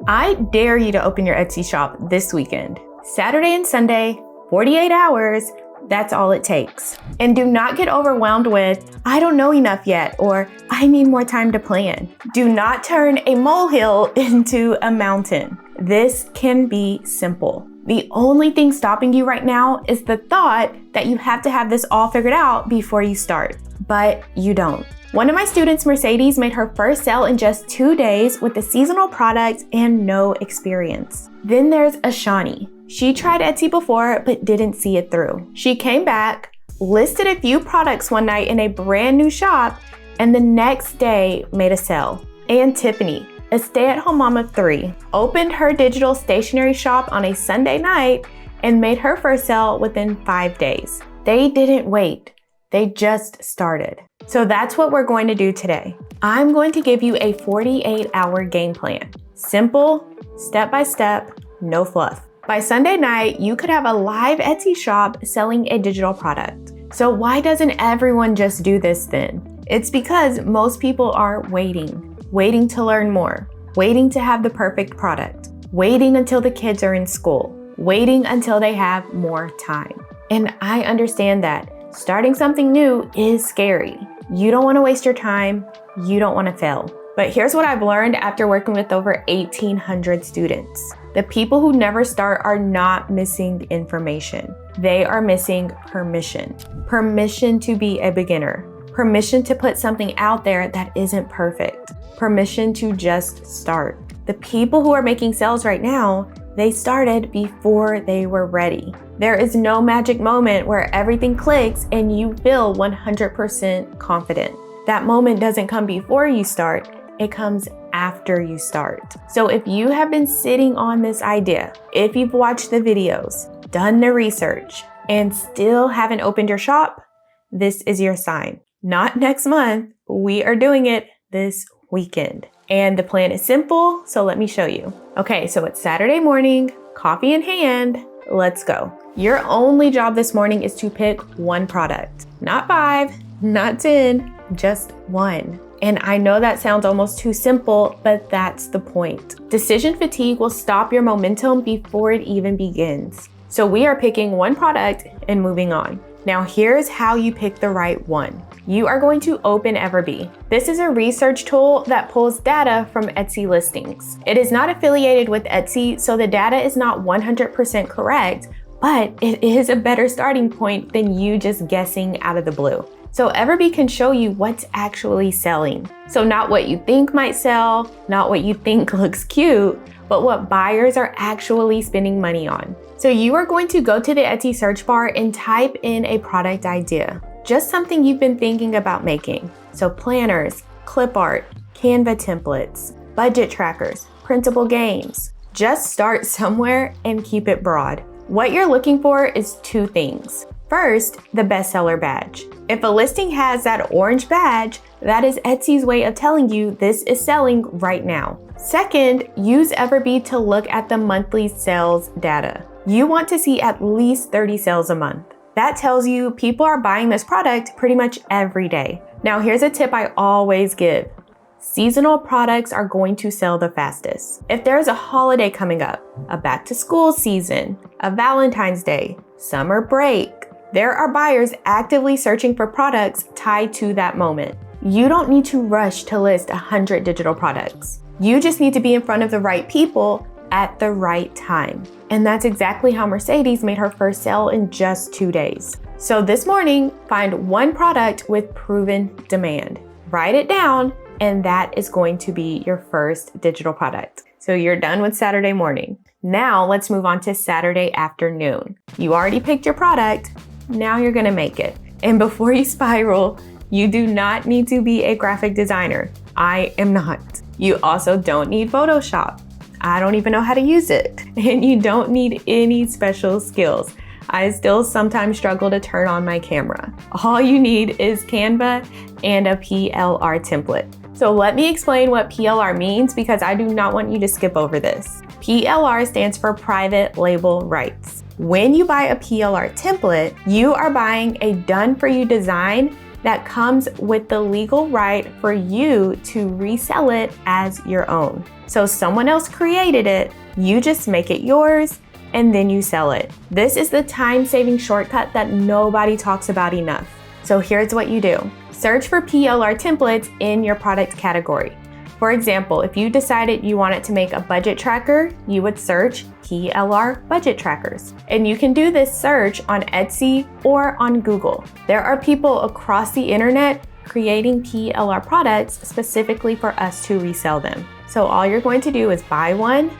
I dare you to open your Etsy shop this weekend. Saturday and Sunday, 48 hours, that's all it takes. And do not get overwhelmed with, I don't know enough yet, or I need more time to plan. Do not turn a molehill into a mountain. This can be simple. The only thing stopping you right now is the thought that you have to have this all figured out before you start, but you don't. One of my students, Mercedes, made her first sale in just 2 days with a seasonal product and no experience. Then there's Ashani. She tried Etsy before, but didn't see it through. She came back, listed a few products one night in a brand new shop, and the next day made a sale. And Tiffany, a stay-at-home mom of 3, opened her digital stationery shop on a Sunday night and made her first sale within 5 days. They didn't wait. They just started. So that's what we're going to do today. I'm going to give you a 48-hour game plan. Simple, step-by-step, no fluff. By Sunday night, you could have a live Etsy shop selling a digital product. So why doesn't everyone just do this then? It's because most people are waiting to learn more, waiting to have the perfect product, waiting until the kids are in school, waiting until they have more time. And I understand that. Starting something new is scary. You don't want to waste your time. You don't want to fail. But here's what I've learned after working with over 1,800 students. The people who never start are not missing information. They are missing permission. Permission to be a beginner. Permission to put something out there that isn't perfect. Permission to just start. The people who are making sales right now, they started before they were ready. There is no magic moment where everything clicks and you feel 100% confident. That moment doesn't come before you start, it comes after you start. So if you have been sitting on this idea, if you've watched the videos, done the research, and still haven't opened your shop, this is your sign. Not next month, we are doing it this weekend. And the plan is simple, so let me show you. Okay, so it's Saturday morning, coffee in hand, let's go. Your only job this morning is to pick one product. Not 5, not 10, just one. And I know that sounds almost too simple, but that's the point. Decision fatigue will stop your momentum before it even begins. So we are picking one product and moving on. Now here's how you pick the right one. You are going to open Everbee. This is a research tool that pulls data from Etsy listings. It is not affiliated with Etsy, so the data is not 100% correct, but it is a better starting point than you just guessing out of the blue. So Everbee can show you what's actually selling. So not what you think might sell, not what you think looks cute, but what buyers are actually spending money on. So you are going to go to the Etsy search bar and type in a product idea, just something you've been thinking about making. So planners, clip art, Canva templates, budget trackers, printable games. Just start somewhere and keep it broad. What you're looking for is 2 things. First, the bestseller badge. If a listing has that orange badge, that is Etsy's way of telling you this is selling right now. Second, use Everbee to look at the monthly sales data. You want to see at least 30 sales a month. That tells you people are buying this product pretty much every day. Now here's a tip I always give. Seasonal products are going to sell the fastest. If there's a holiday coming up, a back to school season, a Valentine's Day, summer break, there are buyers actively searching for products tied to that moment. You don't need to rush to list 100 digital products. You just need to be in front of the right people at the right time. And that's exactly how Mercedes made her first sale in just 2 days. So this morning, find one product with proven demand. Write it down, and that is going to be your first digital product. So you're done with Saturday morning. Now let's move on to Saturday afternoon. You already picked your product. Now you're gonna make it. And before you spiral, you do not need to be a graphic designer. I am not. You also don't need Photoshop. I don't even know how to use it. And you don't need any special skills. I still sometimes struggle to turn on my camera. All you need is Canva and a PLR template. So let me explain what PLR means because I do not want you to skip over this. PLR stands for private label rights. When you buy a PLR template, you are buying a done-for-you design that comes with the legal right for you to resell it as your own. So someone else created it, you just make it yours, and then you sell it. This is the time-saving shortcut that nobody talks about enough. So here's what you do. Search for PLR templates in your product category. For example, if you decided you wanted to make a budget tracker, you would search PLR budget trackers. And you can do this search on Etsy or on Google. There are people across the internet creating PLR products specifically for us to resell them. So all you're going to do is buy one,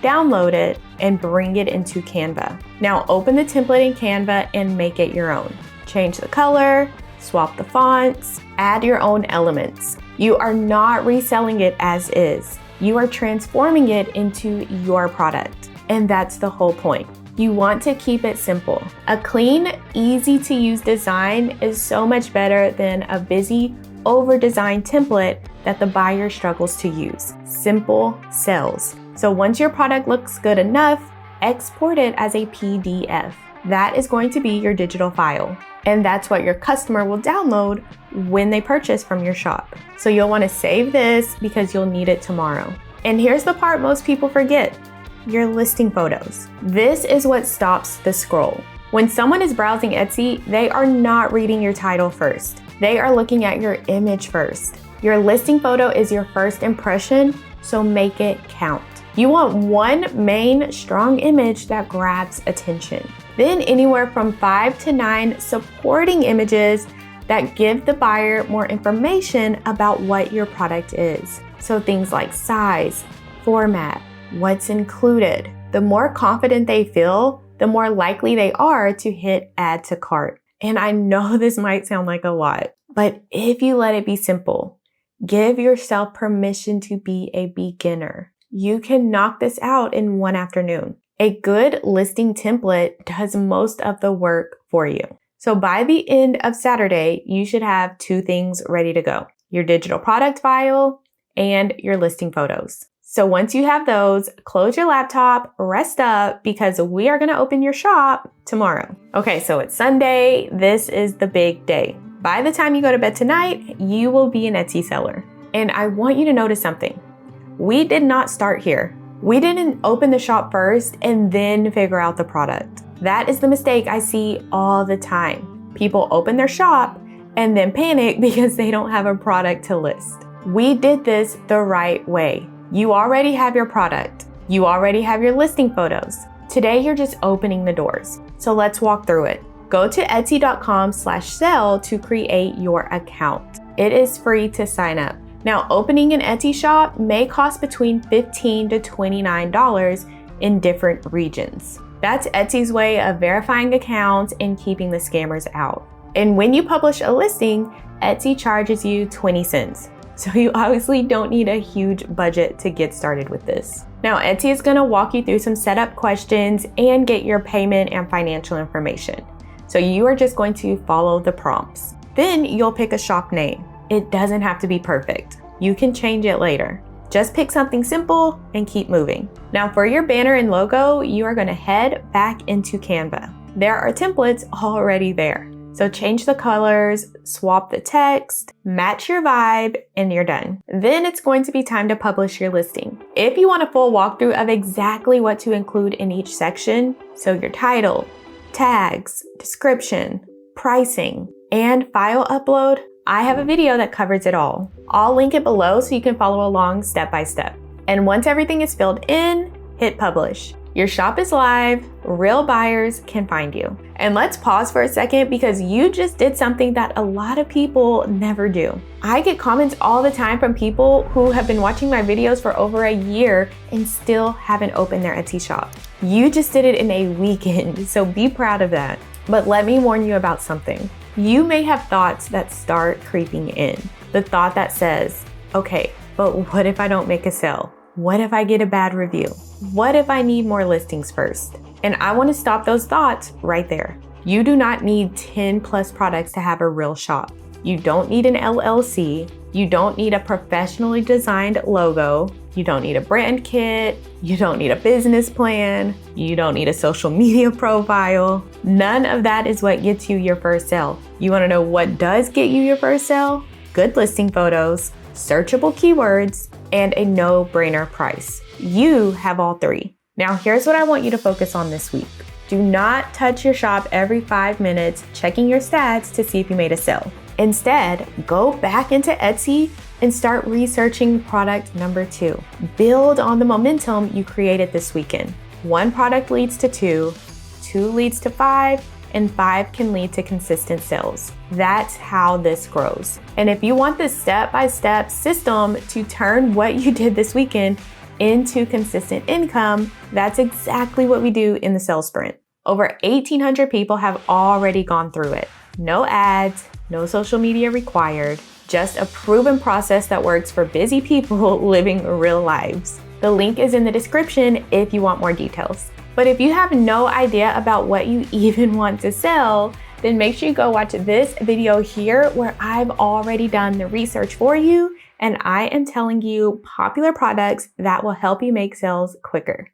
download it, and bring it into Canva. Now open the template in Canva and make it your own. Change the color, swap the fonts, add your own elements. You are not reselling it as is. You are transforming it into your product. And that's the whole point. You want to keep it simple. A clean, easy to use design is so much better than a busy, over-designed template that the buyer struggles to use. Simple sells. So once your product looks good enough, export it as a PDF. That is going to be your digital file. And that's what your customer will download when they purchase from your shop. So you'll want to save this because you'll need it tomorrow. And here's the part most people forget, your listing photos. This is what stops the scroll. When someone is browsing Etsy, they are not reading your title first. They are looking at your image first. Your listing photo is your first impression, so make it count. You want one main strong image that grabs attention. Then anywhere from 5 to 9 supporting images that give the buyer more information about what your product is. So things like size, format, what's included. The more confident they feel, the more likely they are to hit add to cart. And I know this might sound like a lot, but if you let it be simple, give yourself permission to be a beginner. You can knock this out in one afternoon. A good listing template does most of the work for you. So by the end of Saturday, you should have 2 things ready to go: your digital product file and your listing photos. So once you have those, close your laptop, rest up, because we are going to open your shop tomorrow. Okay, so it's Sunday. This is the big day. By the time you go to bed tonight, you will be an Etsy seller. And I want you to notice something. We did not start here. We didn't open the shop first and then figure out the product. That is the mistake I see all the time. People open their shop and then panic because they don't have a product to list. We did this the right way. You already have your product. You already have your listing photos. Today, you're just opening the doors. So let's walk through it. Go to etsy.com/sell to create your account. It is free to sign up. Now, opening an Etsy shop may cost between $15 to $29 in different regions. That's Etsy's way of verifying accounts and keeping the scammers out. And when you publish a listing, Etsy charges you 20 cents. So you obviously don't need a huge budget to get started with this. Now, Etsy is gonna walk you through some setup questions and get your payment and financial information. So you are just going to follow the prompts. Then you'll pick a shop name. It doesn't have to be perfect. You can change it later. Just pick something simple and keep moving. Now for your banner and logo, you are gonna head back into Canva. There are templates already there. So change the colors, swap the text, match your vibe, and you're done. Then it's going to be time to publish your listing. If you want a full walkthrough of exactly what to include in each section, so your title, tags, description, pricing, and file upload, I have a video that covers it all. I'll link it below so you can follow along step by step. And once everything is filled in, hit publish. Your shop is live, real buyers can find you. And let's pause for a second because you just did something that a lot of people never do. I get comments all the time from people who have been watching my videos for over a year and still haven't opened their Etsy shop. You just did it in a weekend, so be proud of that. But let me warn you about something. You may have thoughts that start creeping in. The thought that says, okay, but what if I don't make a sale? What if I get a bad review? What if I need more listings first? And I want to stop those thoughts right there. You do not need 10 plus products to have a real shop. You don't need an LLC. You don't need a professionally designed logo. You don't need a brand kit. You don't need a business plan. You don't need a social media profile. None of that is what gets you your first sale. You want to know what does get you your first sale? Good listing photos, searchable keywords, and a no-brainer price. You have all three. Now, here's what I want you to focus on this week. Do not touch your shop every 5 minutes checking your stats to see if you made a sale. Instead, go back into Etsy and start researching product number 2. Build on the momentum you created this weekend. 1 product leads to 2, 2 leads to 5, and 5 can lead to consistent sales. That's how this grows. And if you want this step-by-step system to turn what you did this weekend into consistent income, that's exactly what we do in the Sales Sprint. Over 1,800 people have already gone through it. No ads, no social media required, just a proven process that works for busy people living real lives. The link is in the description if you want more details. But if you have no idea about what you even want to sell, then make sure you go watch this video here where I've already done the research for you and I am telling you popular products that will help you make sales quicker.